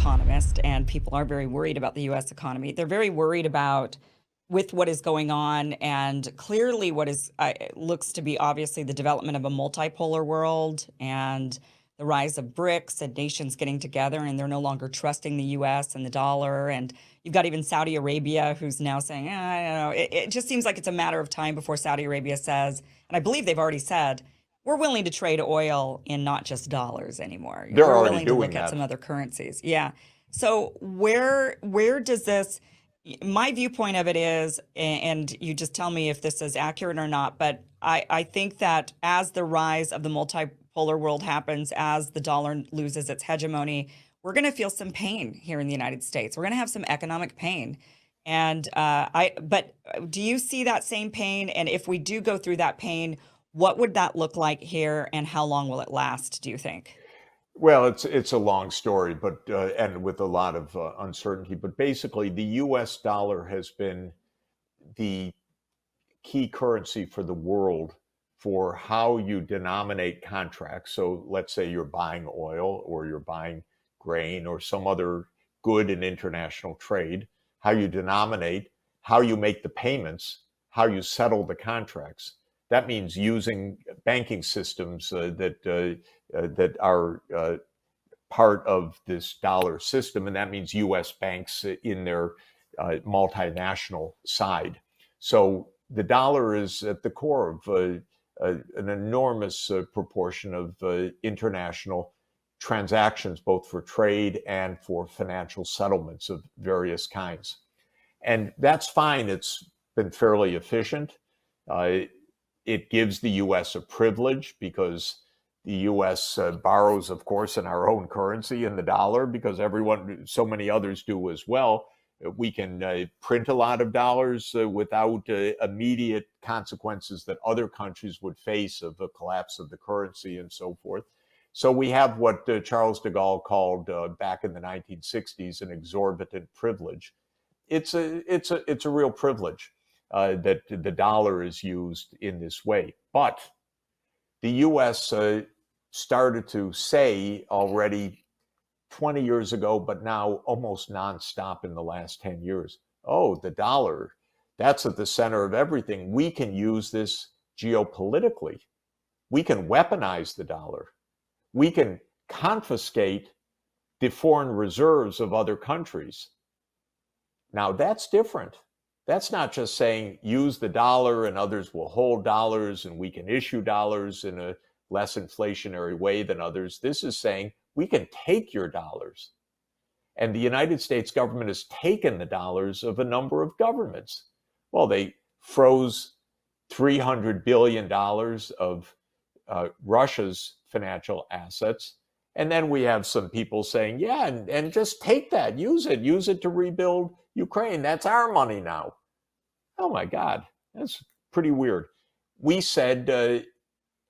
economist, and people are very worried about the US economy. They're very worried about with what is going on, and clearly what is looks to be obviously the development of a multipolar world and the rise of BRICS and nations getting together, and they're no longer trusting the US and the dollar. And you've got even Saudi Arabia who's now saying, I don't know. It just seems like it's a matter of time before Saudi Arabia says, and I believe they've already said, we're willing to trade oil in not just dollars anymore. They're We're already willing to doing look at that. some other currencies. Yeah. So where does this, my viewpoint of it is, and you just tell me if this is accurate or not, but I think that as the rise of the multipolar world happens, as the dollar loses its hegemony, we're going to feel some pain here in the United States. We're going to have some economic pain. And but do you see that same pain? And if we do go through that pain, what would that look like here, and how long will it last, do you think? Well, it's a long story, but and with a lot of uncertainty. But basically, the U.S. dollar has been the key currency for the world for how you denominate contracts. So let's say you're buying oil or you're buying grain or some other good in international trade, how you denominate, how you make the payments, how you settle the contracts. That means using banking systems that are part of this dollar system, and that means U.S. banks in their multinational side. So the dollar is at the core of an enormous proportion of international transactions, both for trade and for financial settlements of various kinds. And that's fine. It's been fairly efficient. It gives the U.S. a privilege because the U.S. Borrows, of course, in our own currency, in the dollar, because so many others do as well. We can print a lot of dollars without immediate consequences that other countries would face of a collapse of the currency and so forth. So we have what Charles de Gaulle called back in the 1960s an exorbitant privilege. It's a real privilege that the dollar is used in this way. But the U.S. Started to say already 20 years ago, but now almost nonstop in the last 10 years, oh, the dollar, that's at the center of everything. We can use this geopolitically. We can weaponize the dollar. We can confiscate the foreign reserves of other countries. Now, that's different. That's not just saying use the dollar and others will hold dollars and we can issue dollars in a less inflationary way than others. This is saying we can take your dollars. And the United States government has taken the dollars of a number of governments. Well, they froze $300 billion of Russia's financial assets. And then we have some people saying, yeah, and just take that, use it to rebuild Ukraine. That's our money now. Oh my God, that's pretty weird. We said,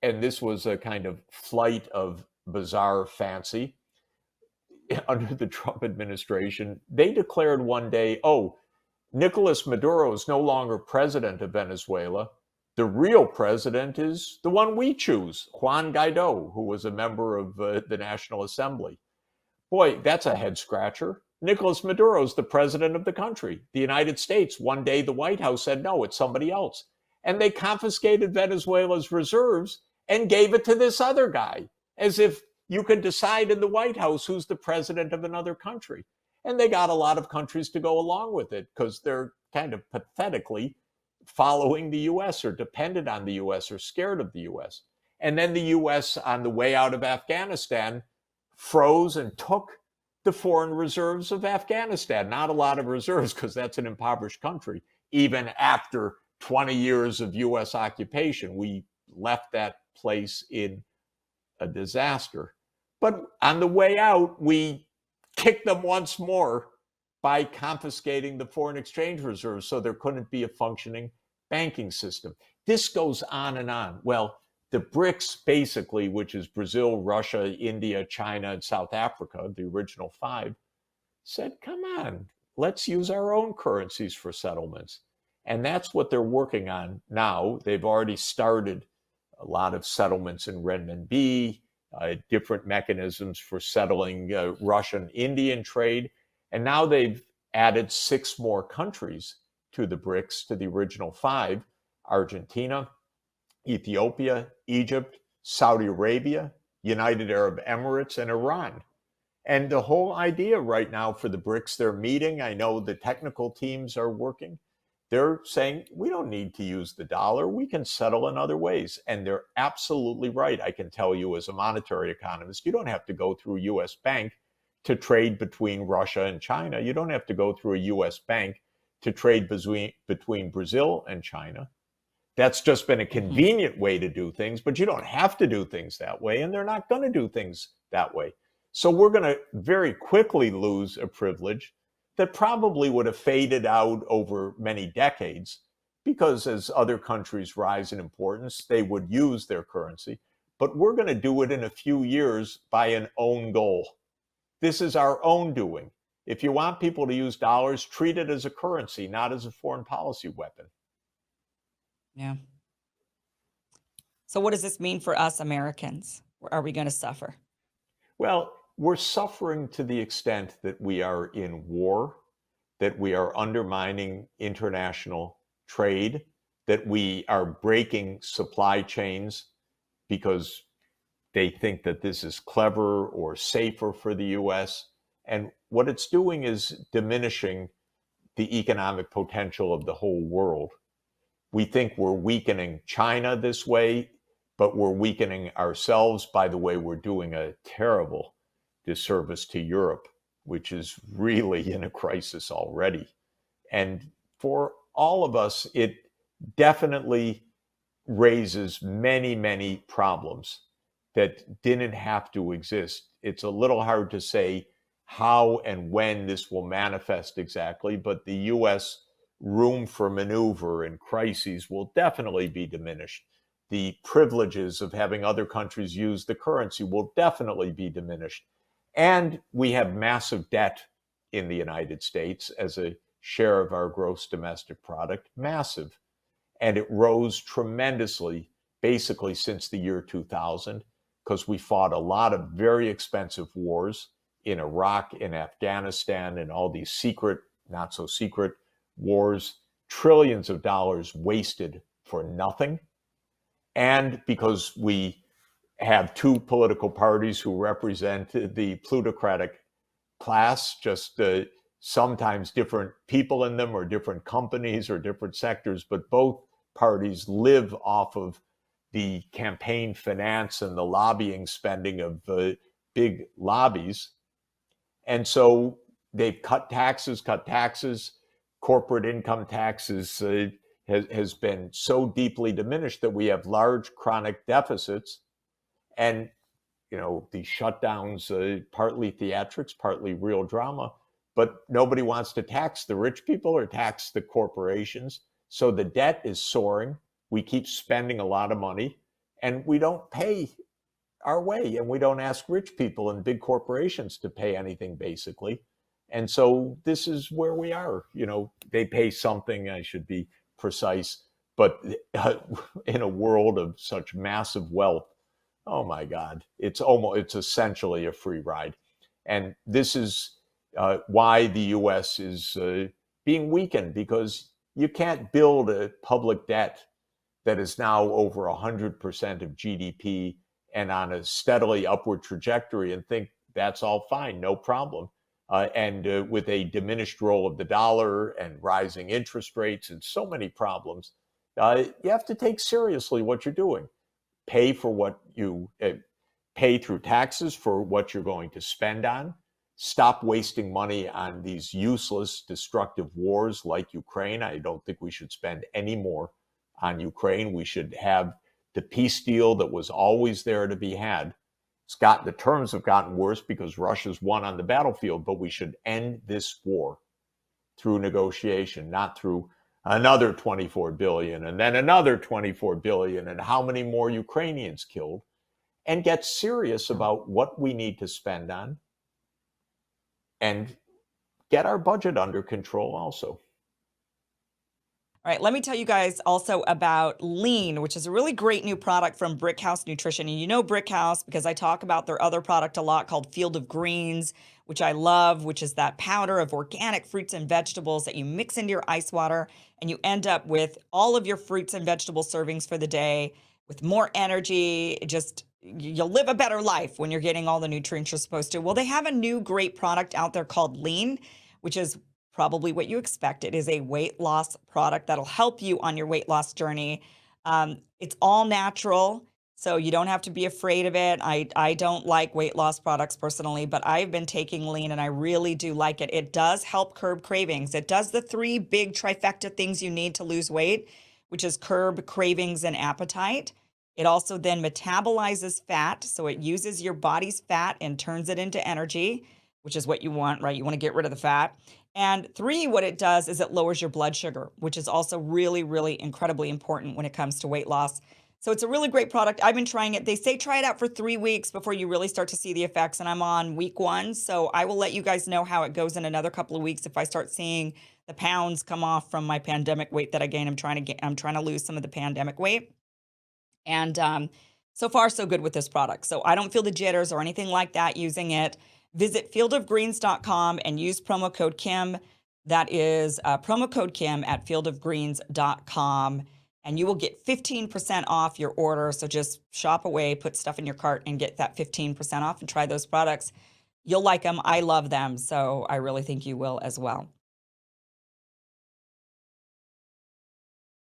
and this was a kind of flight of bizarre fancy under the Trump administration, they declared one day, oh, Nicolas Maduro is no longer president of Venezuela. The real president is the one we choose, Juan Guaido, who was a member of the National Assembly. Boy, that's a head scratcher. Nicolas Maduro is the president of the country. The United States, one day the White House said, no, it's somebody else. And they confiscated Venezuela's reserves and gave it to this other guy, as if you could decide in the White House who's the president of another country. And they got a lot of countries to go along with it because they're kind of pathetically following the U.S. or dependent on the U.S. or scared of the U.S. And then the U.S. on the way out of Afghanistan froze and took the foreign reserves of Afghanistan. Not a lot of reserves because that's an impoverished country. Even after 20 years of U.S. occupation, we left that place in a disaster. But on the way out, we kicked them once more by confiscating the foreign exchange reserves so there couldn't be a functioning banking system. This goes on and on. Well, the BRICS basically, which is Brazil, Russia, India, China, and South Africa, the original five, said, come on, let's use our own currencies for settlements. And that's what they're working on now. They've already started a lot of settlements in renminbi. different mechanisms for settling Russian-Indian trade. And now they've added 6 more countries to the BRICS, to the original 5: Argentina, Ethiopia, Egypt, Saudi Arabia, United Arab Emirates, and Iran. And the whole idea right now for the BRICS, they're meeting. I know the technical teams are working. They're saying, we don't need to use the dollar. We can settle in other ways. And they're absolutely right. I can tell you as a monetary economist, you don't have to go through a US bank to trade between Russia and China. You don't have to go through a US bank to trade between Brazil and China. That's just been a convenient way to do things, but you don't have to do things that way, and they're not going to do things that way. So we're going to very quickly lose a privilege that probably would have faded out over many decades, because as other countries rise in importance, they would use their currency. But we're going to do it in a few years by an own goal. This is our own doing. If you want people to use dollars, treat it as a currency, not as a foreign policy weapon. Yeah. So what does this mean for us Americans? Are we going to suffer? Well, we're suffering to the extent that we are in war, that we are undermining international trade, that we are breaking supply chains because they think that this is clever or safer for the US. And what it's doing is diminishing the economic potential of the whole world. We think we're weakening China this way, but we're weakening ourselves. By the way, we're doing a terrible disservice to Europe, which is really in a crisis already. And for all of us, it definitely raises many, many problems that didn't have to exist. It's a little hard to say how and when this will manifest exactly, but the US room for maneuver in crises will definitely be diminished. The privileges of having other countries use the currency will definitely be diminished. And we have massive debt in the United States as a share of our gross domestic product, massive. And it rose tremendously, basically since the year 2000, because we fought a lot of very expensive wars in Iraq, in Afghanistan, and all these secret, not so secret wars, trillions of dollars wasted for nothing. And because we have 2 political parties who represent the plutocratic class, just sometimes different people in them or different companies or different sectors, but both parties live off of the campaign finance and the lobbying spending of big lobbies. And so they've cut taxes. Corporate income taxes has been so deeply diminished that we have large chronic deficits. And, the shutdowns, partly theatrics, partly real drama, but nobody wants to tax the rich people or tax the corporations. So the debt is soaring. We keep spending a lot of money, and we don't pay our way, and we don't ask rich people and big corporations to pay anything, basically. And so this is where we are. They pay something, I should be precise, but in a world of such massive wealth, oh my God, it's essentially a free ride. And this is why the US is being weakened, because you can't build a public debt that is now over 100% of GDP and on a steadily upward trajectory and think that's all fine, no problem. And with a diminished role of the dollar and rising interest rates and so many problems, you have to take seriously what you're doing. Pay for what you pay through taxes for what you're going to spend on. Stop wasting money on these useless, destructive wars like Ukraine. I don't think we should spend any more on Ukraine. We should have the peace deal that was always there to be had. The terms have gotten worse because Russia's won on the battlefield, but we should end this war through negotiation, not through another 24 billion and then another 24 billion and how many more Ukrainians killed, and get serious about what we need to spend on and get our budget under control also. All right, let me tell you guys also about Lean, which is a really great new product from Brickhouse Nutrition. And you know Brickhouse because I talk about their other product a lot called Field of Greens, which I love, which is that powder of organic fruits and vegetables that you mix into your ice water and you end up with all of your fruits and vegetable servings for the day with more energy. You'll live a better life when you're getting all the nutrients you're supposed to. Well, they have a new great product out there called Lean, which is probably what you expect. It is a weight loss product that'll help you on your weight loss journey. It's all natural, so you don't have to be afraid of it. I don't like weight loss products personally, but I've been taking Lean and I really do like it. It does help curb cravings. It does the three big trifecta things you need to lose weight, which is curb cravings and appetite. It also then metabolizes fat, so it uses your body's fat and turns it into energy, which is what you want, right? You want to get rid of the fat. And three, what it does is it lowers your blood sugar, which is also really, really incredibly important when it comes to weight loss. So it's a really great product. I've been trying it. They say try it out for 3 weeks before you really start to see the effects. And I'm on week 1. So I will let you guys know how it goes in another couple of weeks if I start seeing the pounds come off from my pandemic weight that I gained. I'm trying to lose some of the pandemic weight. And so far, so good with this product. So I don't feel the jitters or anything like that using it. Visit fieldofgreens.com and use promo code Kim. That is promo code Kim at fieldofgreens.com. And you will get 15% off your order. So just shop away, put stuff in your cart, and get that 15% off and try those products. You'll like them. I love them. So I really think you will as well.